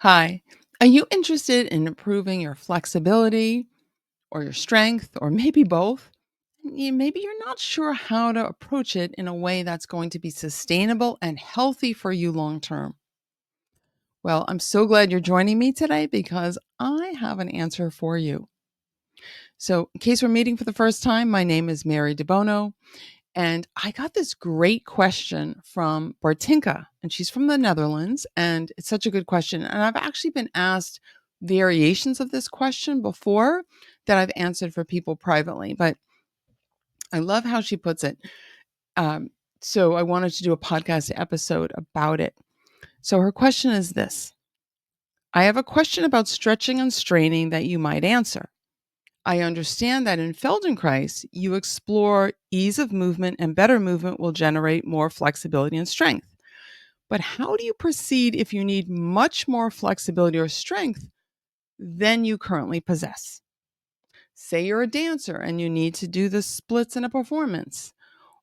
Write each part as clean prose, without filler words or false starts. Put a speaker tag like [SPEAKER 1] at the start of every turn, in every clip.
[SPEAKER 1] Hi. Are you interested in improving your flexibility or your strength or maybe both? Maybe you're not sure how to approach it in a way that's going to be sustainable and healthy for you long term. Well, I'm so glad you're joining me today because I have an answer for you. So, in case we're meeting for the first time, my name is Mary DeBono, and I got this great question from Bartinka, and she's from the Netherlands. And it's such a good question. And I've actually been asked variations of this question before that I've answered for people privately, but I love how she puts it. Um, so I wanted to do a podcast episode about it. So her question is this: I have a question about stretching and straining that you might answer. I understand that in Feldenkrais, you explore ease of movement and better movement will generate more flexibility and strength. But how do you proceed if you need much more flexibility or strength than you currently possess? Say you're a dancer and you need to do the splits in a performance,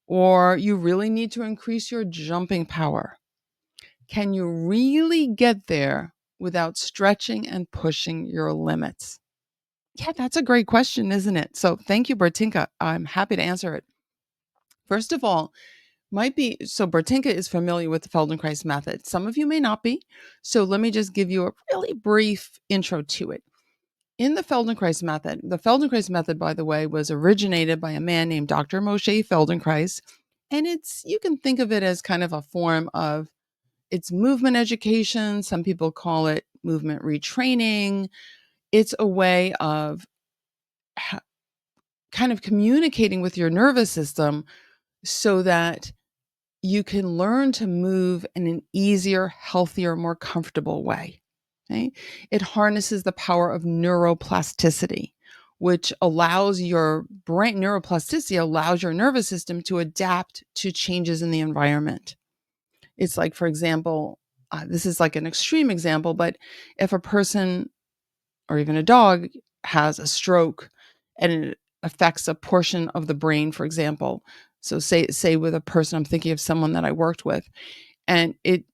[SPEAKER 1] or you really need to increase your jumping power. Can you really get there without stretching and pushing your limits? Yeah, that's a great question, isn't it? So thank you, Bertinka. I'm happy to answer it. First of all, Bertinka is familiar with the Feldenkrais method. Some of you may not be. So let me just give you a really brief intro to it. In the Feldenkrais method, by the way, was originated by a man named Dr. Moshe Feldenkrais. And you can think of it as kind of a form of it's movement education. Some people call it movement retraining. It's a way of kind of communicating with your nervous system so that you can learn to move in an easier, healthier, more comfortable way. Okay? It harnesses the power of neuroplasticity, which allows your brain, neuroplasticity allows your nervous system to adapt to changes in the environment. It's like, for example, this is like an extreme example, but if a person or even a dog has a stroke and it affects a portion of the brain, for example. So say with a person, I'm thinking of someone that I worked with, and it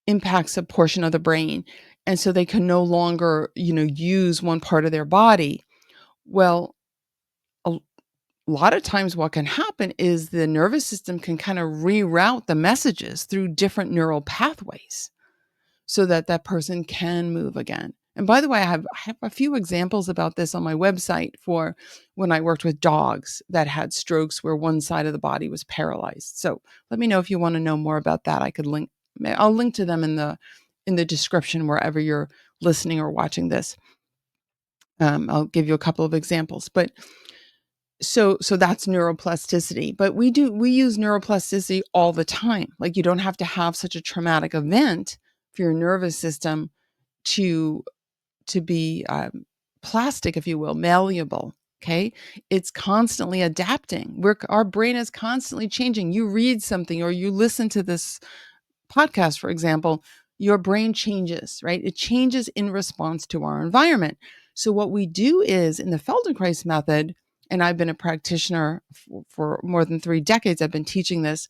[SPEAKER 1] impacts a portion of the brain. And so they can no longer, use one part of their body. Well, a lot of times what can happen is the nervous system can kind of reroute the messages through different neural pathways so that that person can move again. And by the way, I have a few examples about this on my website for when I worked with dogs that had strokes where one side of the body was paralyzed. So let me know if you want to know more about that. I'll link to them in the description wherever you're listening or watching this. I'll give you a couple of examples, but so that's neuroplasticity. But we use neuroplasticity all the time. Like you don't have to have such a traumatic event for your nervous system to be plastic, if you will, malleable. Okay, it's constantly adapting. Our brain is constantly changing. You read something or you listen to this podcast, for example, your brain changes, right? It changes in response to our environment. So what we do is in the Feldenkrais method, and I've been a practitioner for more than 3 decades. I've been teaching this.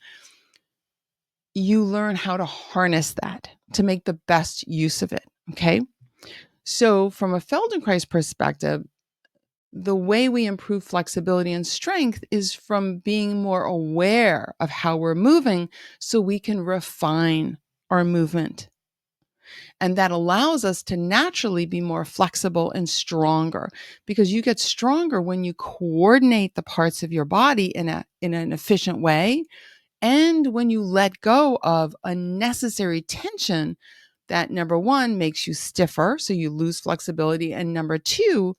[SPEAKER 1] You learn how to harness that to make the best use of it. Okay. So, from a Feldenkrais perspective, the way we improve flexibility and strength is from being more aware of how we're moving so we can refine our movement. And that allows us to naturally be more flexible and stronger because you get stronger when you coordinate the parts of your body in an efficient way and when you let go of unnecessary tension that number one makes you stiffer, so you lose flexibility. And number two,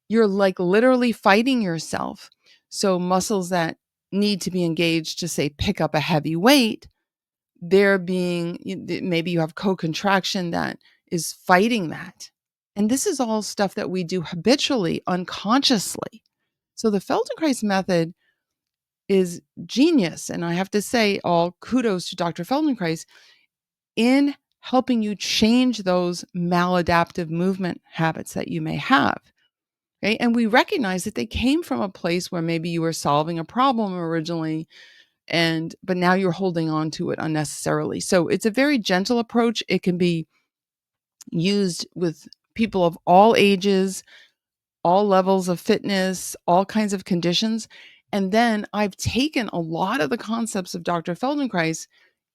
[SPEAKER 1] you're like literally fighting yourself. So muscles that need to be engaged to say pick up a heavy weight, maybe you have co-contraction that is fighting that. And this is all stuff that we do habitually, unconsciously. So the Feldenkrais method is genius. And I have to say, all kudos to Dr. Feldenkrais in helping you change those maladaptive movement habits that you may have. Okay? And we recognize that they came from a place where maybe you were solving a problem originally, but now you're holding on to it unnecessarily. So it's a very gentle approach. It can be used with people of all ages, all levels of fitness, all kinds of conditions. And then I've taken a lot of the concepts of Dr. Feldenkrais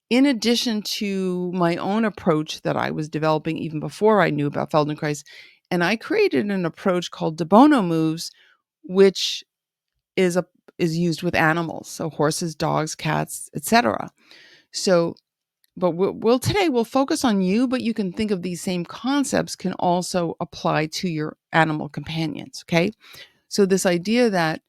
[SPEAKER 1] in addition to my own approach that I was developing even before I knew about Feldenkrais. And I created an approach called de Bono moves, which is a is used with animals, so horses, dogs, cats, etc. So, but we'll today we'll focus on you, but you can think of these same concepts can also apply to your animal companions. Okay, so this idea that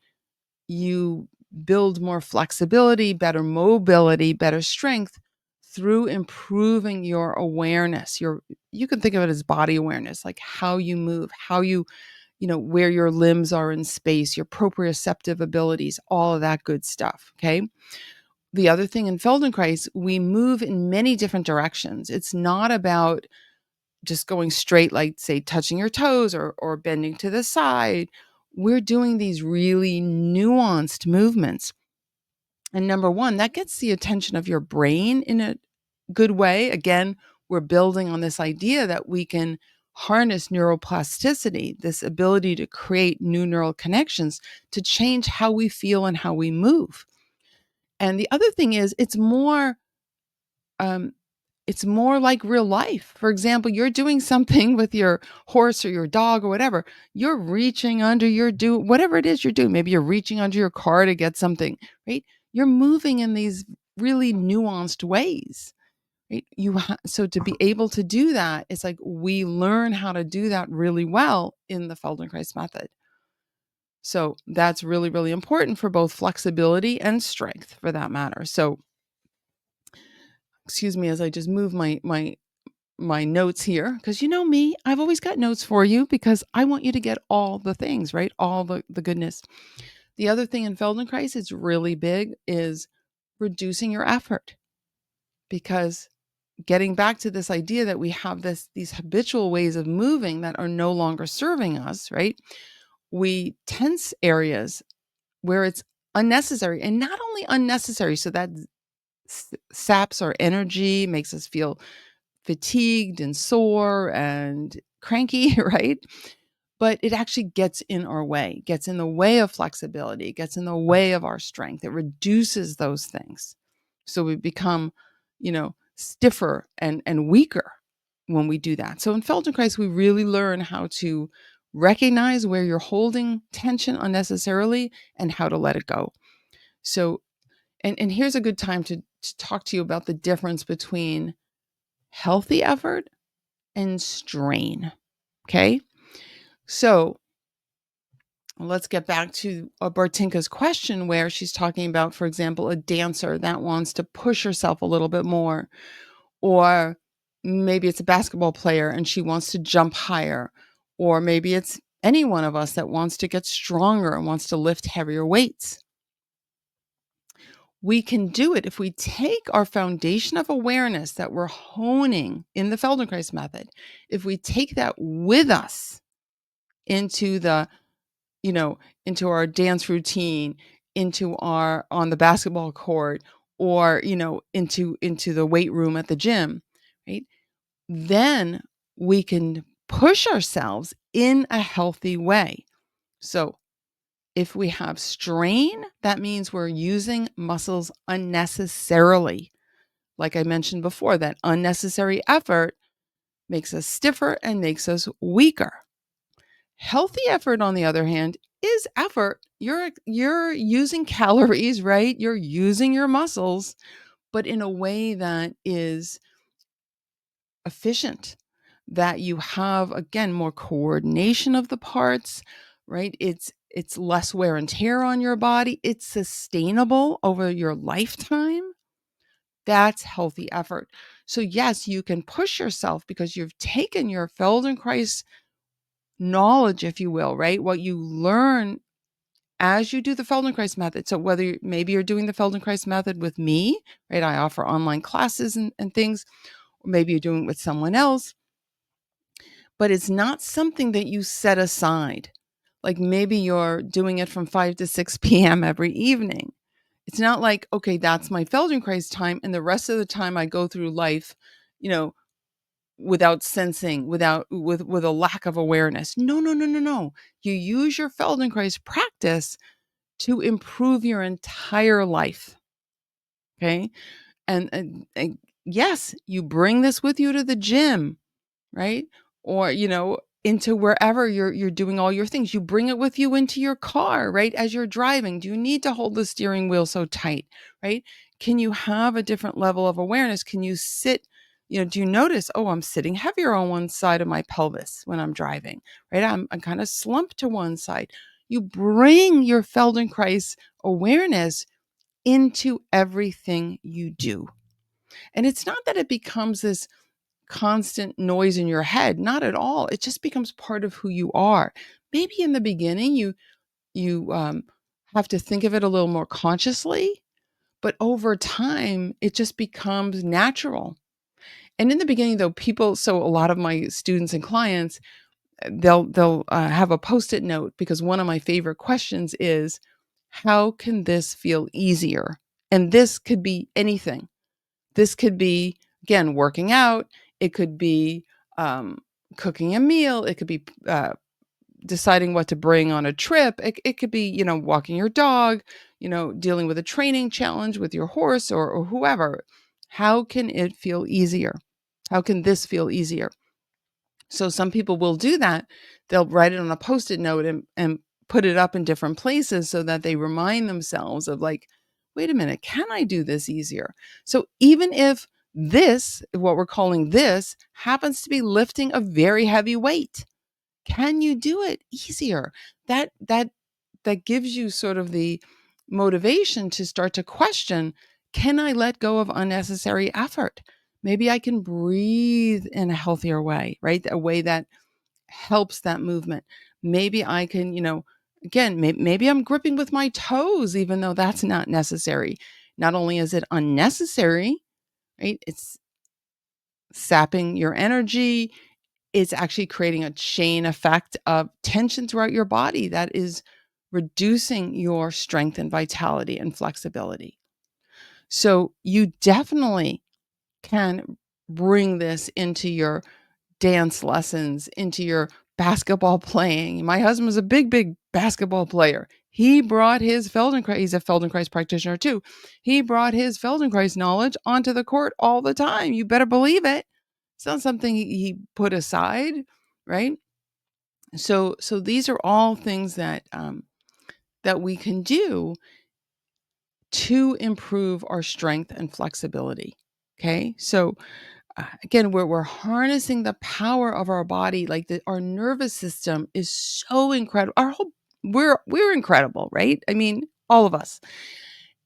[SPEAKER 1] you build more flexibility, better mobility, better strength through improving your awareness. You can think of it as body awareness, like how you move, how you where your limbs are in space, your proprioceptive abilities, all of that good stuff. Okay. The other thing in Feldenkrais, we move in many different directions. It's not about just going straight, like, say, touching your toes or bending to the side. We're doing these really nuanced movements. And number one, that gets the attention of your brain in a good way. Again, we're building on this idea that we can harness neuroplasticity, this ability to create new neural connections to change how we feel and how we move. And the other thing is, um, it's more like real life. For example, you're doing something with your horse or your dog or whatever. You're reaching under your whatever it is you're doing. Maybe you're reaching under your car to get something, right? You're moving in these really nuanced ways, right? So to be able to do that, it's like we learn how to do that really well in the Feldenkrais method. So that's really, really important for both flexibility and strength for that matter. So excuse me as I just move my notes here, because you know me, I've always got notes for you because I want you to get all the things, right? All the goodness. The other thing in Feldenkrais is really big is reducing your effort, because getting back to this idea that we have these habitual ways of moving that are no longer serving us, right? We tense areas where it's unnecessary, and not only unnecessary, so that saps our energy, makes us feel fatigued and sore and cranky, right? But it actually gets in our way, gets in the way of flexibility, gets in the way of our strength. It reduces those things. So we become, stiffer and weaker when we do that. So in Feldenkrais, we really learn how to recognize where you're holding tension unnecessarily and how to let it go. So, and here's a good time to talk to you about the difference between healthy effort and strain. Okay. So let's get back to Bartinka's question, where she's talking about, for example, a dancer that wants to push herself a little bit more, or maybe it's a basketball player and she wants to jump higher, or maybe it's any one of us that wants to get stronger and wants to lift heavier weights. We can do it if we take our foundation of awareness that we're honing in the Feldenkrais method, if we take that with us into into our dance routine, into our on the basketball court, or into the weight room at the gym, right? Then we can push ourselves in a healthy way. So if we have strain, that means we're using muscles unnecessarily. Like I mentioned before, that unnecessary effort makes us stiffer and makes us weaker. Healthy effort, on the other hand, is effort. You're using calories, right? You're using your muscles, but in a way that is efficient, that you have, again, more coordination of the parts, right? It's less wear and tear on your body. It's sustainable over your lifetime. That's healthy effort. So yes, you can push yourself because you've taken your Feldenkrais knowledge, if you will, right? What you learn as you do the Feldenkrais method. So whether maybe you're doing the Feldenkrais method with me, right? I offer online classes and things, or maybe you're doing it with someone else, but it's not something that you set aside. Like maybe you're doing it from 5 to 6 p.m. every evening. It's not like, okay, that's my Feldenkrais time, and the rest of the time I go through life, you know, without sensing, with a lack of awareness. No, no, no, no, no. You use your Feldenkrais practice to improve your entire life. Okay? And yes, you bring this with you to the gym, right? Or, into wherever you're doing all your things. You bring it with you into your car, right? As you're driving, do you need to hold the steering wheel so tight, right? Can you have a different level of awareness? Can you sit, do you notice, oh, I'm sitting heavier on one side of my pelvis when I'm driving, right? I'm kind of slumped to one side. You bring your Feldenkrais awareness into everything you do. And it's not that it becomes this constant noise in your head, not at all. It just becomes part of who you are. Maybe in the beginning you have to think of it a little more consciously, but over time it just becomes natural. And in the beginning, though, so a lot of my students and clients, they'll have a post-it note, because one of my favorite questions is, how can this feel easier? And this could be anything. This could be, again, working out. It could be um, cooking a meal. It could be deciding what to bring on a trip. It could be, walking your dog, dealing with a training challenge with your horse, or whoever. How can it feel easier? How can this feel easier? So some people will do that. They'll write it on a post-it note and put it up in different places so that they remind themselves of, like, wait a minute, can I do this easier? So even if this, what we're calling this, happens to be lifting a very heavy weight, can you do it easier? That gives you sort of the motivation to start to question, can I let go of unnecessary effort? Maybe I can breathe in a healthier way, right? A way that helps that movement. Maybe I can, again, maybe I'm gripping with my toes, even though that's not necessary. Not only is it unnecessary, right? It's sapping your energy. It's actually creating a chain effect of tension throughout your body that is reducing your strength and vitality and flexibility. So you definitely can bring this into your dance lessons, into your basketball playing. My husband was a big, big basketball player. He brought his Feldenkrais, he's a Feldenkrais practitioner too. He brought his Feldenkrais knowledge onto the court all the time. You better believe it. It's not something he put aside, right? So these are all things that we can do to improve our strength and flexibility. Okay, so again, we're harnessing the power of our body. Like, our nervous system is so incredible. We're incredible, right? I mean, all of us.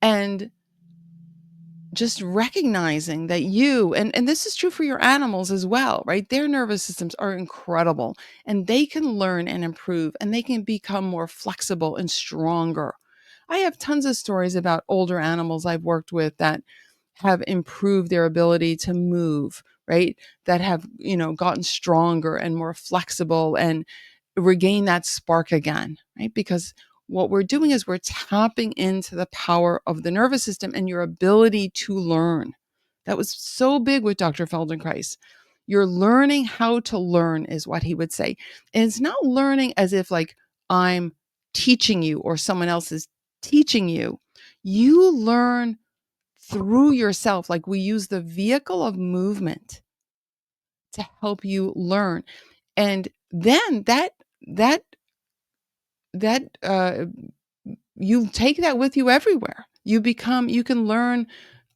[SPEAKER 1] And just recognizing that and this is true for your animals as well, right? Their nervous systems are incredible, and they can learn and improve, and they can become more flexible and stronger. I have tons of stories about older animals I've worked with that have improved their ability to move, right? That have, gotten stronger and more flexible and regain that spark again, right? Because what we're doing is we're tapping into the power of the nervous system and your ability to learn. That was so big with Dr. Feldenkrais. You're learning how to learn, is what he would say. And it's not learning as if, like, I'm teaching you or someone else is teaching you. You learn through yourself. Like, we use the vehicle of movement to help you learn. And then that that you take that with you everywhere. You can learn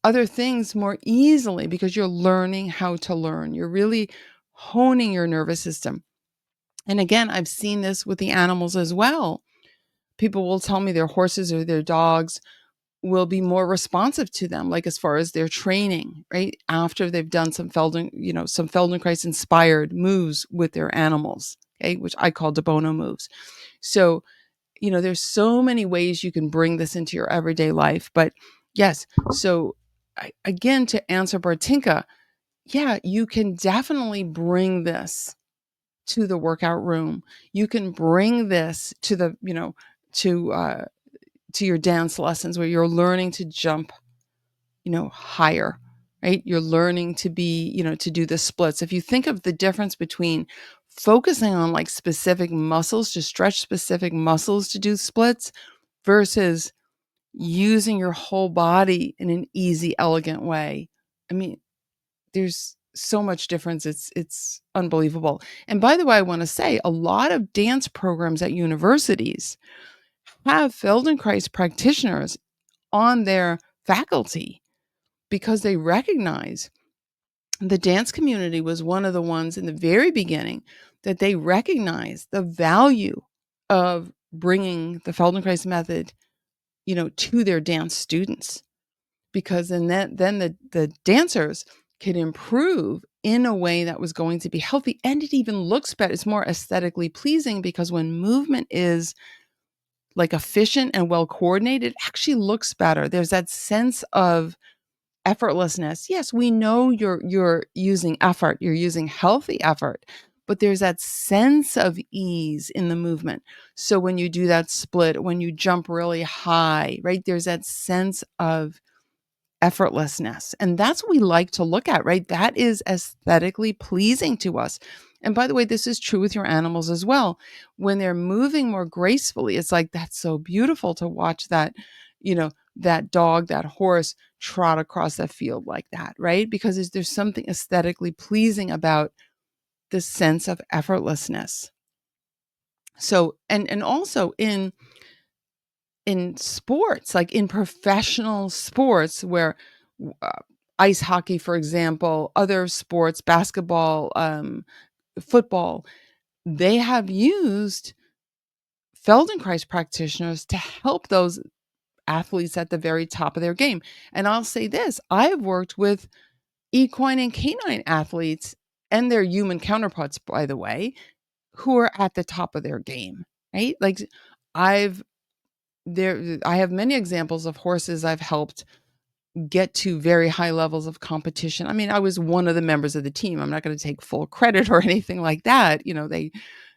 [SPEAKER 1] other things more easily because you're learning how to learn. You're really honing your nervous system. And again, I've seen this with the animals as well. People will tell me their horses or their dogs will be more responsive to them, like, as far as their training, right? After they've done some Feldenkrais inspired moves with their animals, okay, which I call de bono moves. So, there's so many ways you can bring this into your everyday life. But yes, so again, to answer Bartinka, yeah, you can definitely bring this to the workout room. You can bring this to to to your dance lessons where you're learning to jump, higher, right? You're learning to be, to do the splits. If you think of the difference between focusing on like specific muscles to stretch specific muscles to do splits versus using your whole body in an easy, elegant way. I mean, there's so much difference. It's unbelievable. And by the way, I want to say a lot of dance programs at universities have Feldenkrais practitioners on their faculty because they recognize the dance community was one of the ones in the very beginning that they recognized the value of bringing the Feldenkrais method, to their dance students, because then the dancers can improve in a way that was going to be healthy, and it even looks better. It's more aesthetically pleasing because when movement is like efficient and well coordinated, it actually looks better. There's that sense of effortlessness. Yes, we know you're using effort, you're using healthy effort, but there's that sense of ease in the movement. So when you do that split, when you jump really high, right? There's that sense of effortlessness. And that's what we like to look at, right? That is aesthetically pleasing to us. And by the way, this is true with your animals as well. When they're moving more gracefully, it's like, that's so beautiful to watch that dog, that horse trot across that field like that, right? Because there's something aesthetically pleasing about the sense of effortlessness. So, and also in sports, like in professional sports where uh, ice hockey, for example, other sports, basketball, football, they have used Feldenkrais practitioners to help those athletes at the very top of their game. And I'll say this, I've worked with equine and canine athletes and their human counterparts, by the way, who are at the top of their game, right? Like I've I have many examples of horses I've helped get to very high levels of competition. I mean, I was one of the members of the team. I'm not going to take full credit or anything like that. They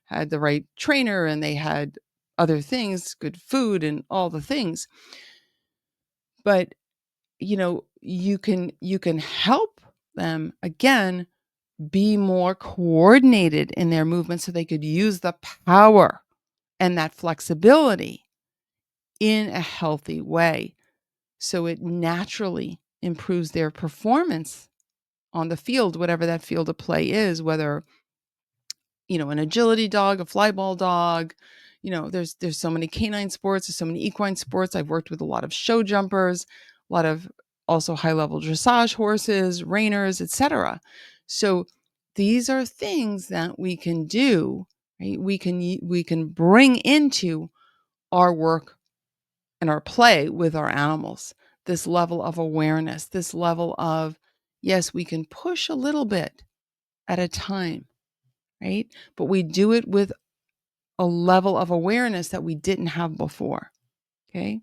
[SPEAKER 1] had the right trainer and they had other things, good food and all the things. But, you can help them again be more coordinated in their movement so they could use the power and that flexibility in a healthy way. So it naturally improves their performance on the field, whatever that field of play is, whether, an agility dog, a fly ball dog, there's so many canine sports, there's so many equine sports. I've worked with a lot of show jumpers, a lot of also high level dressage horses, reiners, etc. So these are things that we can do, right? We can bring into our work and our play with our animals, this level of awareness, this level of, yes, we can push a little bit at a time, right? But we do it with a level of awareness that we didn't have before. Okay.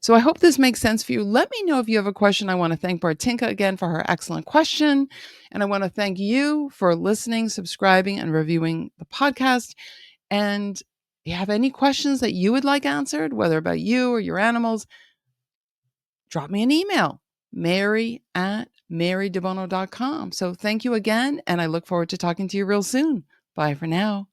[SPEAKER 1] So I hope this makes sense for you. Let me know if you have a question. I want to thank Bartinka again for her excellent question. And I want to thank you for listening, subscribing, and reviewing the podcast. And if you have any questions that you would like answered, whether about you or your animals, drop me an email, mary@marydebono.com. So thank you again, and I look forward to talking to you real soon. Bye for now.